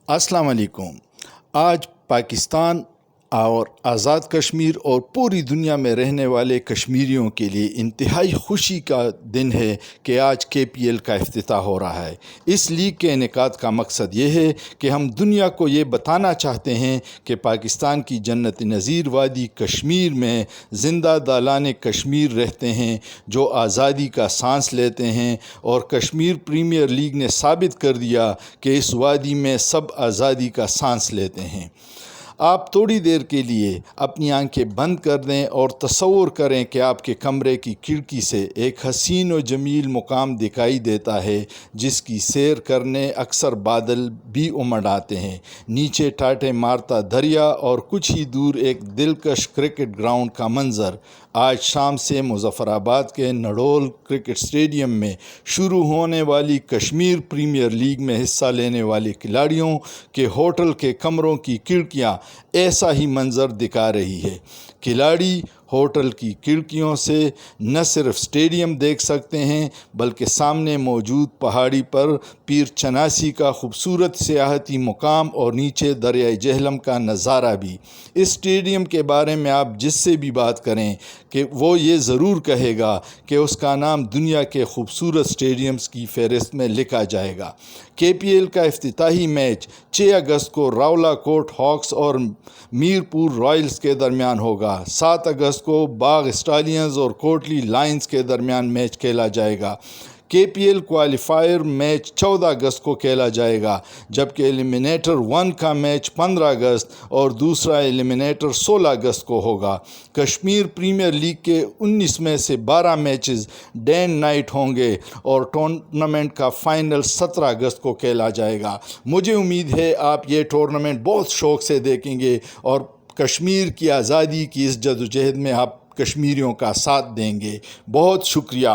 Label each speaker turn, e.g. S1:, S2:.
S1: अस्सलाम वालेकुम। आज पाकिस्तान और आज़ाद कश्मीर और पूरी दुनिया में रहने वाले कश्मीरियों के लिए इंतहाई खुशी का दिन है कि आज KPL का इफ्तिताह हो रहा है। इस लीग के इनेकाद का मकसद ये है कि हम दुनिया को ये बताना चाहते हैं कि पाकिस्तान की जन्नत नज़ीर वादी कश्मीर में ज़िंदा दालान कश्मीर रहते हैं जो आज़ादी का सांस लेते हैं, और कश्मीर प्रीमियर लीग ने साबित कर दिया कि इस वादी में सब आज़ादी का सांस लेते हैं। आप थोड़ी देर के लिए अपनी आंखें बंद कर दें और तसव्वुर करें कि आपके कमरे की खिड़की से एक हसीन और जमील मुकाम दिखाई देता है जिसकी सैर करने अक्सर बादल भी उमड़ आते हैं। नीचे टाटे मारता दरिया और कुछ ही दूर एक दिलकश क्रिकेट ग्राउंड का मंजर। आज शाम से मुज़फ़्फ़राबाद के नडोल क्रिकेट स्टेडियम में शुरू होने वाली कश्मीर प्रीमियर लीग में हिस्सा लेने वाले खिलाड़ियों के होटल के कमरों की खिड़कियां ऐसा ही मंजर दिखा रही है। खिलाड़ी होटल की खिड़कियों से न सिर्फ स्टेडियम देख सकते हैं बल्कि सामने मौजूद पहाड़ी पर पीर चनासी का खूबसूरत सियाहती मुकाम और नीचे दरियाए जहलम का नज़ारा भी। इस स्टेडियम के बारे में आप जिससे भी बात करें कि वो ये ज़रूर कहेगा कि उसका नाम दुनिया के खूबसूरत स्टेडियम्स की फ़हरिस्त में लिखा जाएगा। KPL का इफ्तिताही मैच 6 अगस्त को रावलाकोट हॉक्स और मीरपुर रॉयल्स के दरमियान होगा। 7 अगस्त को बाग स्टालियंस और कोटली लायंस के दरमियान मैच खेला जाएगा। KPL क्वालिफायर मैच 14 अगस्त को खेला जाएगा, जबकि एलिमिनेटर 1 का मैच 15 अगस्त और दूसरा एलिमिनेटर 16 अगस्त को होगा। कश्मीर प्रीमियर लीग के 19 में से 12 मैचेस डे एंड नाइट होंगे और टूर्नामेंट का फाइनल 17 अगस्त को खेला जाएगा। मुझे उम्मीद है आप ये टूर्नामेंट बहुत शौक़ से देखेंगे और कश्मीर की आज़ादी की इस जदोजहद में आप कश्मीरियों का साथ देंगे। बहुत शुक्रिया।